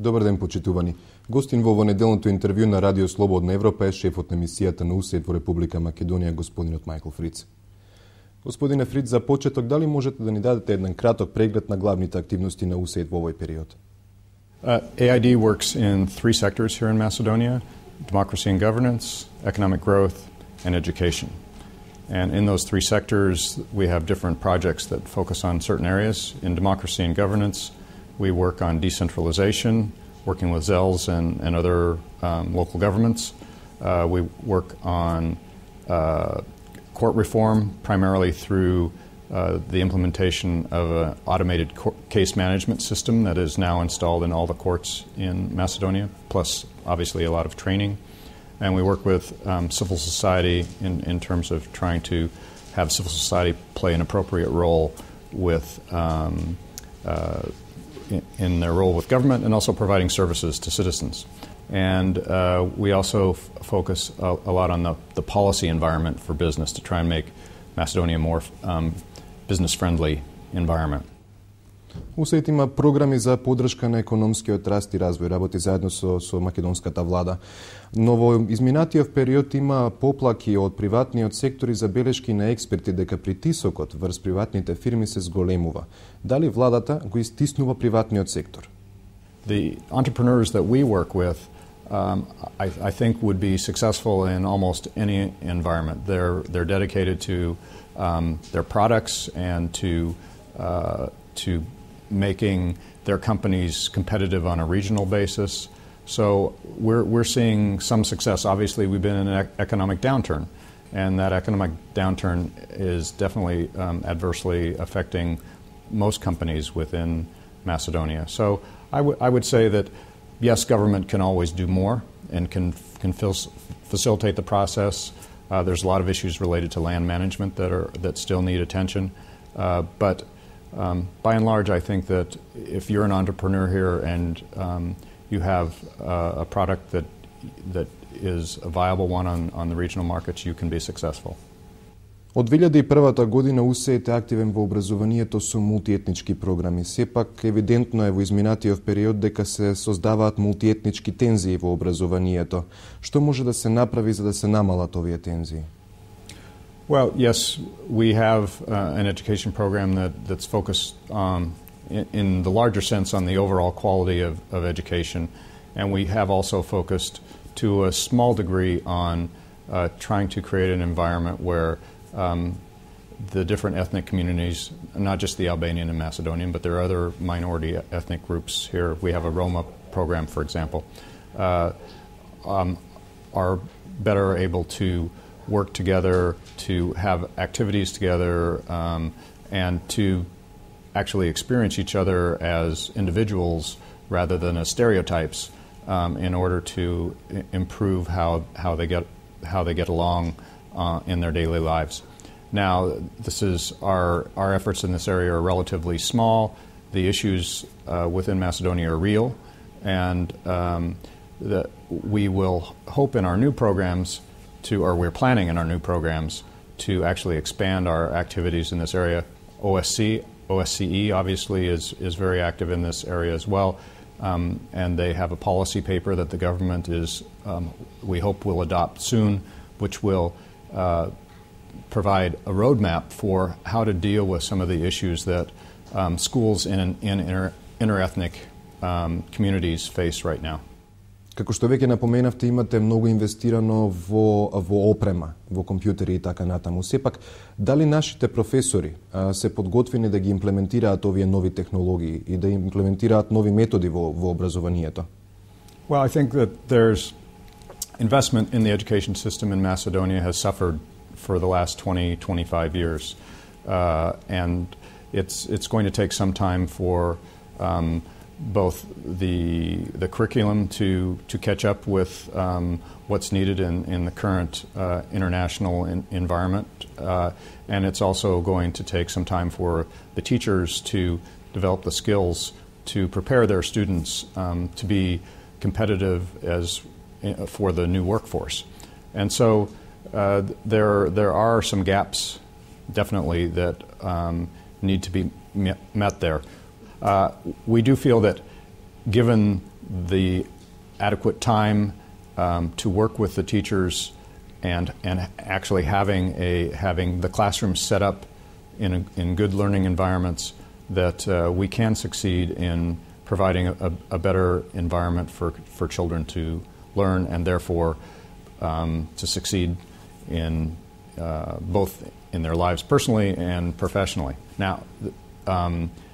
Добар ден, почитувани. Гостин во неделното интервју на Радио Слободна Европа е шефот на емисијата на УСАИД во Република Македонија, господинот Мајкл Фриц. Господине Фриц, за почеток, дали можете да ни дадете еден краток преглед на главните активности на УСАИД во овој период? AID works in three sectors here in Macedonia: democracy and governance, economic growth, and education. And in those three sectors, we have different projects that focus on certain areas. In democracy and governance, we work on decentralization, working with ZELs and other local governments. We work on court reform, primarily through the implementation of an automated case management system that is now installed in all the courts in Macedonia, plus obviously a lot of training. And we work with civil society in terms of trying to have civil society play an appropriate role with in their role with government, and also providing services to citizens. And we also focus a lot on the policy environment for business to try and make Macedonia a more business-friendly environment. УСАИД има програми за поддршка на економскиот раст и развој, работи заедно со македонската влада. Но во изминатиот период има поплаки од приватниот сектор и забелешки на експерти дека притисокот врз приватните фирми се зголемува. Дали владата го истиснува приватниот сектор? The entrepreneurs that we work with, I think, would be successful in almost any environment. They're dedicated to their products and to making their companies competitive on a regional basis. So we're seeing some success. Obviously, we've been in an economic downturn, and that economic downturn is definitely adversely affecting most companies within Macedonia. So I would say that, yes, government can always do more and can facilitate the process. There's a lot of issues related to land management that still need attention, but by and large, I think that if you're an entrepreneur here and you have a product that is a viable one on the regional markets, you can be successful. Од 2001 година УСАИД е активен во образованието со мултиетнички програми. Сепак евидентно е во изминатиот период дека се создаваат мултиетнички тензии во образованието. Што може да се направи за да се намалат овие тензии? Well, yes, we have an education program that's focused in the larger sense on the overall quality of education, and we have also focused to a small degree on trying to create an environment where the different ethnic communities, not just the Albanian and Macedonian, but there are other minority ethnic groups here. We have a Roma program, for example, are better able to work together, to have activities together, and to actually experience each other as individuals rather than as stereotypes, in order to improve how they get along in their daily lives. Now, our efforts in this area are relatively small. The issues within Macedonia are real, and that we will hope in our new programs we're planning in our new programs to actually expand our activities in this area. OSCE obviously is very active in this area as well, and they have a policy paper that the government we hope will adopt soon, which will provide a roadmap for how to deal with some of the issues that schools in interethnic communities face right now. Како што веќе напоменавте, имате многу инвестирано во опрема, во компјутери и така натаму. Сепак, дали нашите професори се подготвени да ги имплементираат овие нови технологии и да имплементираат нови методи во образованието? Well, I think that there's investment in the education system in Macedonia has suffered for the last 20-25 years, and it's going to take some time for both the curriculum to catch up with what's needed in the current international environment, and it's also going to take some time for the teachers to develop the skills to prepare their students to be competitive for the new workforce. And so there are some gaps definitely that need to be met there. We do feel that given the adequate time to work with the teachers and actually having the classroom set up in good learning environments, that we can succeed in providing a better environment for children to learn, and therefore to succeed in both in their lives personally and professionally. Now,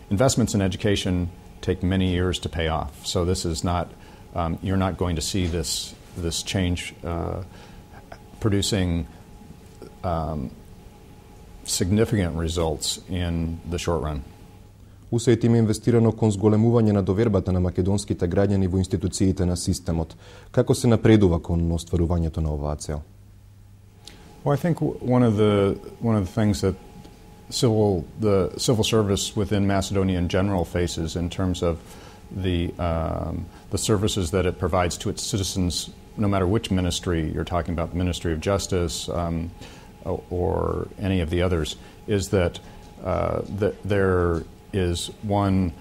investments in education take many years to pay off, so this is not you're not going to see this change producing significant results in the short run. УСАИД има инвестирано кон зголемување на довербата на македонските граѓани во институциите на системот. Како се напредува кон остварувањето на оваа цел? Well, I think one of the things that the civil service within Macedonia in general faces in terms of the services that it provides to its citizens, no matter which ministry you're talking about, the Ministry of Justice or any of the others, is that there is one,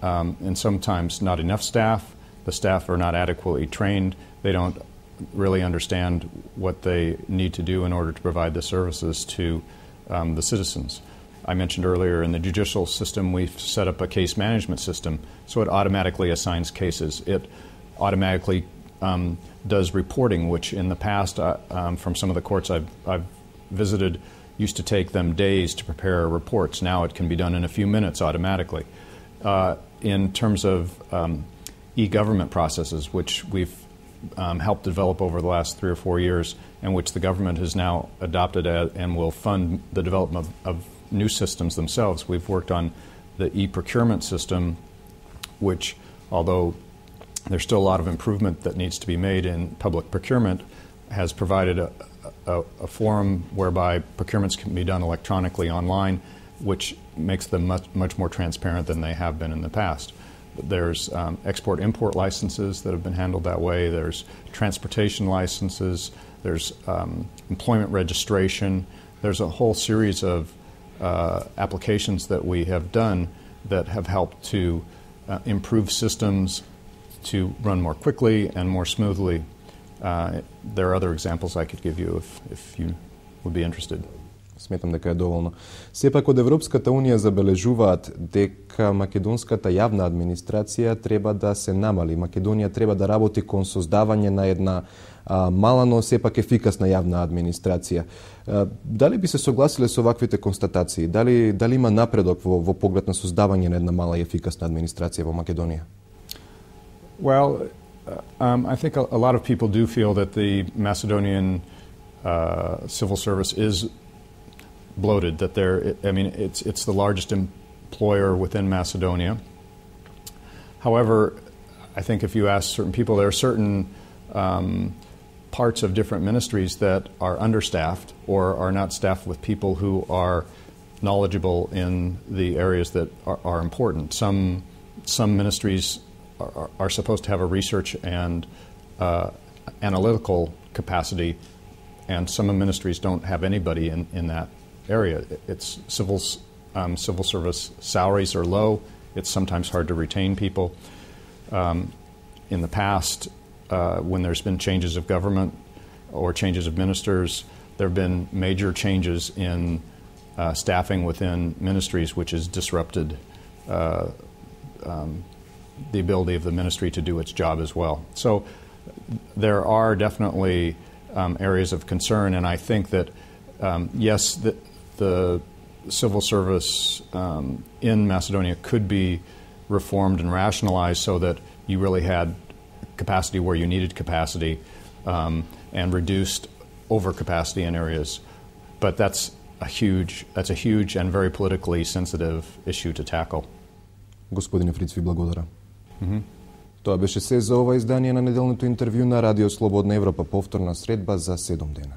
and sometimes not enough staff. The staff are not adequately trained. They don't really understand what they need to do in order to provide the services to the citizens. I mentioned earlier in the judicial system we've set up a case management system, so it automatically assigns cases. It automatically does reporting, which in the past from some of the courts I've visited used to take them days to prepare reports. Now it can be done in a few minutes automatically. In terms of e-government processes, which we've helped develop over the last 3 or 4 years, and which the government has now adopted and will fund the development of new systems themselves. We've worked on the e-procurement system, which, although there's still a lot of improvement that needs to be made in public procurement, has provided a forum whereby procurements can be done electronically online, which makes them much more transparent than they have been in the past. There's export-import licenses that have been handled that way. There's transportation licenses. There's employment registration. There's a whole series of applications that we have done that have helped to improve systems to run more quickly and more smoothly. There are other examples I could give you if you would be interested. Сметам дека е доволно. Сепак од Европската Унија забележуваат дека македонската јавна администрација треба да се намали. Македонија треба да работи кон создавање на една мала, но сепак ефикасна јавна администрација. Дали би се согласиле со ваквите констатации? Дали има напредок во поглед на создавање на една мала и ефикасна администрација во Македонија? Well, I think a lot of people do feel that the Macedonian civil service is bloated, that it's the largest employer within Macedonia. However, I think if you ask certain people, there are certain parts of different ministries that are understaffed or are not staffed with people who are knowledgeable in the areas that are important. Some ministries are supposed to have a research and analytical capacity, and some ministries don't have anybody in that area. It's civil service salaries are low. It's sometimes hard to retain people. In the past, when there's been changes of government or changes of ministers, there have been major changes in staffing within ministries, which has disrupted the ability of the ministry to do its job as well. So there are definitely areas of concern, and I think that yes, the civil service in Macedonia could be reformed and rationalized so that you really had capacity where you needed capacity and reduced overcapacity in areas. But that's a huge and very politically sensitive issue to tackle. Господине Фриц, ви благодарам. Тоа беше се за ова издание на неделното интервју на Радио Слободна Европа, повторна средба за 7 дена.